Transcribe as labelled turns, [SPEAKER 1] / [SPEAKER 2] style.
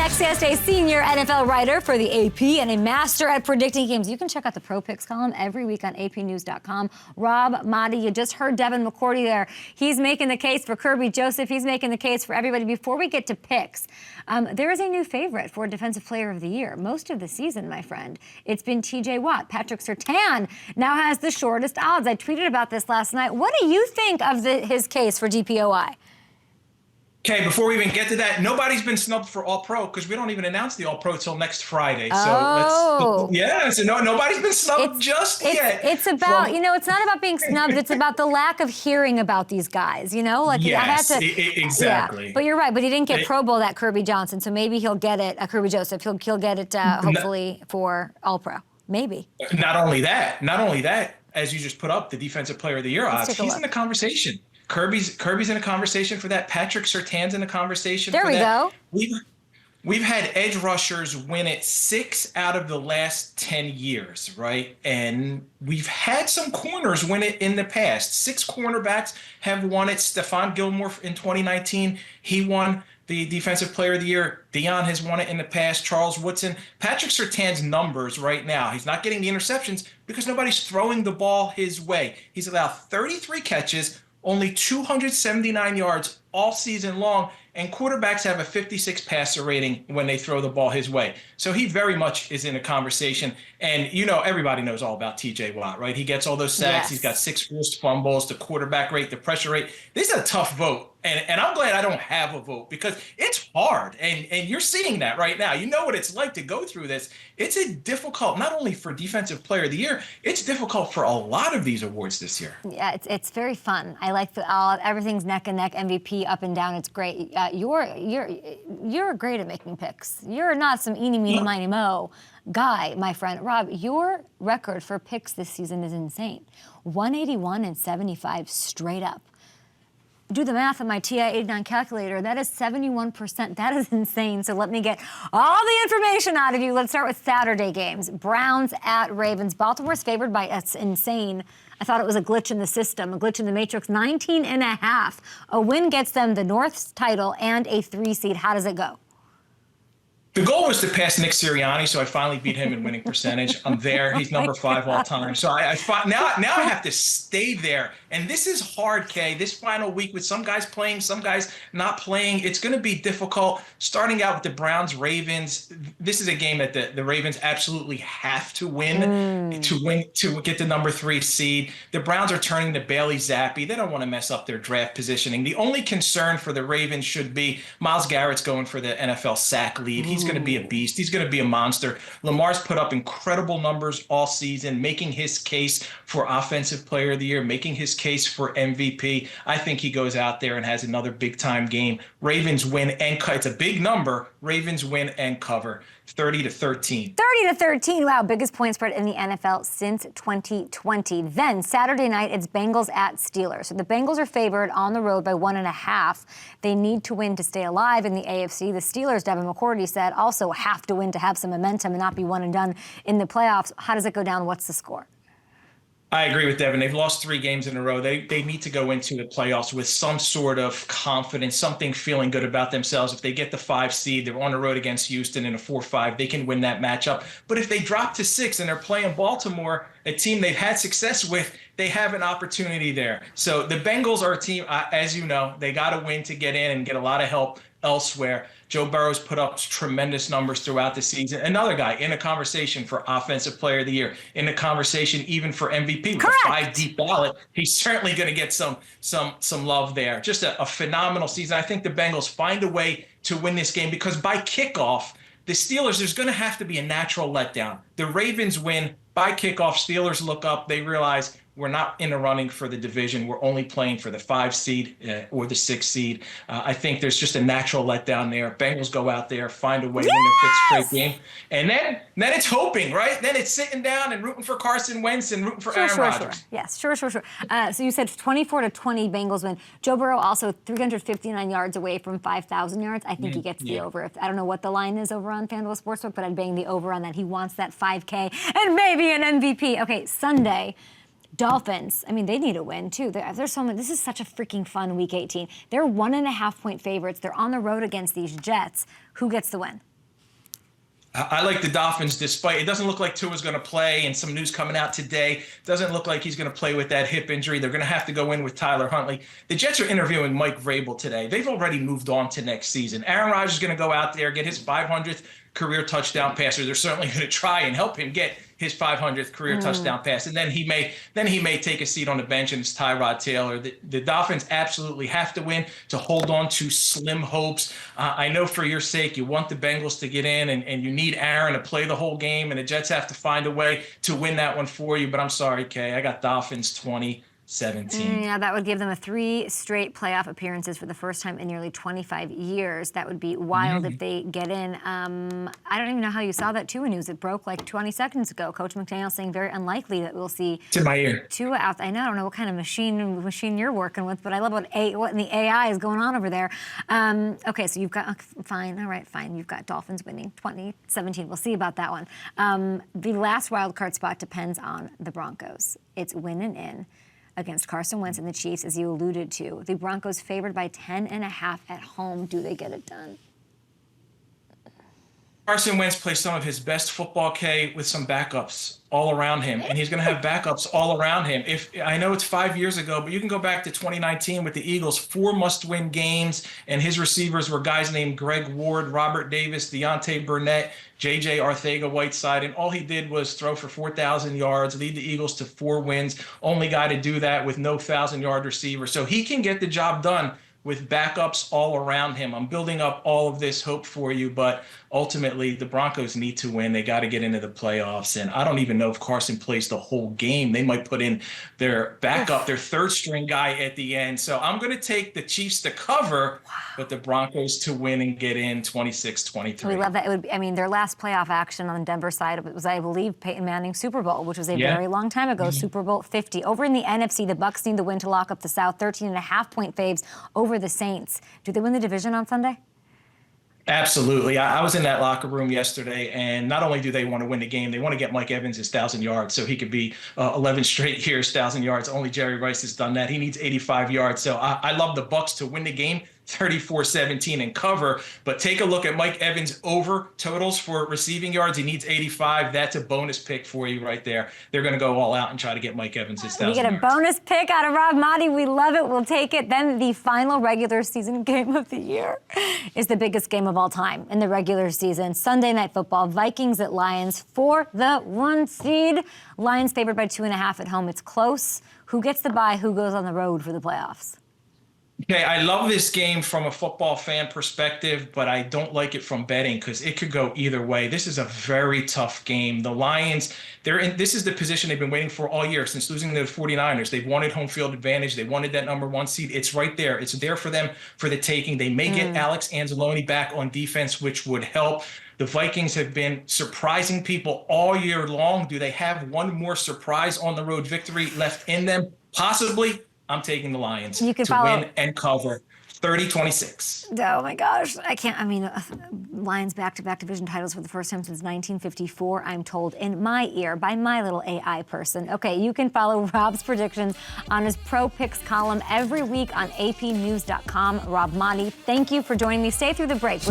[SPEAKER 1] Sexiest, a senior NFL writer for the AP and a master at predicting games. You can check out the Pro Picks column every week on apnews.com. Rob Maaddi, you just heard Devin McCourty there. He's making the case for Kirby Joseph. He's making the case for everybody. Before we get to picks, there is a new favorite for Defensive Player of the Year. Most of the season, my friend, it's been TJ Watt. Patrick Surtain now has the shortest odds. I tweeted about this last night. What do you think of his case for DPOY?
[SPEAKER 2] Okay, before we even get to that, nobody's been snubbed for All-Pro because we don't even announce the All-Pro till next Friday.
[SPEAKER 1] Oh.
[SPEAKER 2] So nobody's been snubbed yet.
[SPEAKER 1] It's about, it's not about being snubbed. It's about the lack of hearing about these guys,
[SPEAKER 2] Yes, exactly.
[SPEAKER 1] Yeah, but you're right. But he didn't get Pro Bowl, that Kirby Johnson, so maybe he'll get it, Kirby Joseph. He'll get it hopefully for All-Pro. Maybe.
[SPEAKER 2] Not only that, as you just put up the Defensive Player of the Year odds, he's in the conversation. Kirby's in a conversation for that. Patrick Surtain's in a conversation for that.
[SPEAKER 1] There we
[SPEAKER 2] go. We've had edge rushers win it 6 out of the last 10 years, right? And we've had some corners win it in the past. 6 cornerbacks have won it. Stephon Gilmore in 2019, he won the Defensive Player of the Year. Dion has won it in the past. Charles Woodson. Patrick Surtain's numbers right now, he's not getting the interceptions because nobody's throwing the ball his way. He's allowed 33 catches, only 279 yards all season long, and quarterbacks have a 56 passer rating when they throw the ball his way. So he very much is in a conversation. And, everybody knows all about TJ Watt, right? He gets all those sacks. Yes. He's got 6 forced fumbles, the quarterback rate, the pressure rate. This is a tough vote. And I'm glad I don't have a vote because it's hard. And you're seeing that right now. You know what it's like to go through this. It's a difficult, not only for Defensive Player of the Year, it's difficult for a lot of these awards this year.
[SPEAKER 1] Yeah, it's very fun. I like everything's neck and neck, MVP up and down. It's great. You're great at making picks. You're not some eeny, meeny, miny, mo guy, my friend. Rob, your record for picks this season is insane. 181 and 75 straight up. Do the math on my TI-89 calculator. That is 71%. That is insane. So let me get all the information out of you. Let's start with Saturday games. Browns at Ravens. Baltimore's favored by, it's insane. I thought it was a glitch in the system, a glitch in the matrix. 19.5. A win gets them the North's title and a 3 seed. How does it go?
[SPEAKER 2] The goal was to pass Nick Sirianni, so I finally beat him in winning percentage. I'm there. He's number 5 all time. So now I have to stay there. And this is hard, Kay. This final week with some guys playing, some guys not playing, it's going to be difficult. Starting out with the Browns-Ravens, this is a game that the Ravens absolutely have to win to get the number 3 seed. The Browns are turning to Bailey Zappi. They don't want to mess up their draft positioning. The only concern for the Ravens should be Myles Garrett's going for the NFL sack lead. He's going to be a beast. He's going to be a monster. Lamar's put up incredible numbers all season, making his case for Offensive Player of the Year, making his case for MVP. I think he goes out there and has another big-time game. Ravens win and it's a big number. Ravens win and cover 30-13.
[SPEAKER 1] 30-13. Wow, biggest point spread in the NFL since 2020. Then Saturday night, it's Bengals at Steelers. So the Bengals are favored on the road by 1.5. They need to win to stay alive in the AFC. The Steelers, Devin McCourty said, also have to win to have some momentum and not be one and done in the playoffs. How does it go down? What's the score?
[SPEAKER 2] I agree with Devin. They've lost 3 games in a row. They need to go into the playoffs with some sort of confidence, something feeling good about themselves. If they get the 5 seed, they're on the road against Houston in a 4-5, they can win that matchup. But if they drop to 6 and they're playing Baltimore, a team they've had success with, they have an opportunity there. So the Bengals are a team, as you know, they got to win to get in and get a lot of help elsewhere. Joe Burrow's put up tremendous numbers throughout the season. Another guy in a conversation for Offensive Player of the Year, in a conversation even for MVP. With a 5-deep ballot, he's certainly going to get some love there. Just a phenomenal season. I think the Bengals find a way to win this game because by kickoff, the Steelers, there's going to have to be a natural letdown. The Ravens win. By kickoff, Steelers look up. They realize we're not in the running for the division. We're only playing for the 5 seed or the 6 seed. I think there's just a natural letdown there. Bengals go out there, find a way, win the 5th straight game. And then it's hoping, right? Then it's sitting down and rooting for Carson Wentz and rooting for Aaron Rodgers.
[SPEAKER 1] Yes, sure. So you said 24-20 Bengals win. Joe Burrow also 359 yards away from 5,000 yards. I think he gets the over. I don't know what the line is over on FanDuel Sportsbook, but I'd bang the over on that. He wants that 5K and maybe an MVP. Okay, Sunday. Dolphins, I mean, they need a win, too. There's so many. This is such a freaking fun Week 18. They're 1.5-point favorites. They're on the road against these Jets. Who gets the win?
[SPEAKER 2] I like the Dolphins despite it doesn't look like Tua's going to play, and some news coming out today doesn't look like he's going to play with that hip injury. They're going to have to go in with Tyler Huntley. The Jets are interviewing Mike Vrabel today. They've already moved on to next season. Aaron Rodgers is going to go out there, get his 500th career touchdown passer. They're certainly going to try and help him get his 500th career touchdown pass, and then he may take a seat on the bench, and it's Tyrod Taylor. The Dolphins absolutely have to win to hold on to slim hopes. I know for your sake you want the Bengals to get in, and you need Aaron to play the whole game, and the Jets have to find a way to win that one for you. But I'm sorry, Kay, I got Dolphins 20-17.
[SPEAKER 1] Yeah, that would give them 3 straight playoff appearances for the first time in nearly 25 years. That would be wild if they get in. I don't even know how you saw that Tua news. It broke like 20 seconds ago. Coach McDaniel saying very unlikely that we'll see
[SPEAKER 2] It's in my ear.
[SPEAKER 1] Tua out. I know, I don't know what kind of machine you're working with, but I love what in the AI is going on over there. Okay, so you've got fine. All right, fine. You've got Dolphins winning 20-17. We'll see about that one. The last wild card spot depends on the Broncos. It's win and in against Carson Wentz and the Chiefs, as you alluded to. The Broncos favored by 10.5 at home. Do they get it done?
[SPEAKER 2] Carson Wentz plays some of his best football, Kay, with some backups all around him, and he's going to have backups all around him. If I know it's 5 years ago, but you can go back to 2019 with the Eagles, 4 must-win games, and his receivers were guys named Greg Ward, Robert Davis, Deontay Burnett, J.J. Arcega-Whiteside, and all he did was throw for 4,000 yards, lead the Eagles to 4 wins. Only guy to do that with no 1,000-yard receiver. So he can get the job done with backups all around him. I'm building up all of this hope for you, but ultimately the Broncos need to win. They got to get into the playoffs, and I don't even know if Carson plays the whole game. They might put in their backup, their third string guy at the end. So I'm going to take the Chiefs to cover, but the Broncos to win and get in 26-23.
[SPEAKER 1] We love that. It would be, I mean, their last playoff action on the Denver side was, I believe, Peyton Manning's Super Bowl, which was a very long time ago, Super Bowl 50. Over in the NFC, the Bucs need the win to lock up the South, 13.5-point faves over the Saints. Do they win the division on Sunday?
[SPEAKER 2] Absolutely. I was in that locker room yesterday, and not only do they want to win the game, they want to get Mike Evans his 1,000 yards so he could be 11 straight years, 1,000 yards. Only Jerry Rice has done that. He needs 85 yards. So I love the Bucs to win the game, 34-17 and cover. But take a look at Mike Evans' over totals for receiving yards. He needs 85. That's a bonus pick for you right there. They're going to go all out and try to get Mike Evans his 1,000 yards.
[SPEAKER 1] We get a bonus pick out of Rob Maaddi. We love it. We'll take it. Then the final regular season game of the year is the biggest game of all time in the regular season. Sunday Night Football, Vikings at Lions for the 1 seed. Lions favored by 2.5 at home. It's close. Who gets the bye? Who goes on the road for the playoffs?
[SPEAKER 2] Okay, I love this game from a football fan perspective, but I don't like it from betting because it could go either way. This is a very tough game. The Lions, this is the position they've been waiting for all year since losing to the 49ers. They've wanted home field advantage. They wanted that number 1 seed. It's right there. It's there for them for the taking. They may get Alex Anzalone back on defense, which would help. The Vikings have been surprising people all year long. Do they have one more surprise on the road victory left in them? Possibly. I'm taking the Lions to win and cover 30-26.
[SPEAKER 1] Oh, my gosh. I can't. I mean, Lions back-to-back division titles for the first time since 1954, I'm told, in my ear by my little AI person. Okay, you can follow Rob's predictions on his Pro Picks column every week on apnews.com. Rob Maaddi, thank you for joining me. Stay through the break.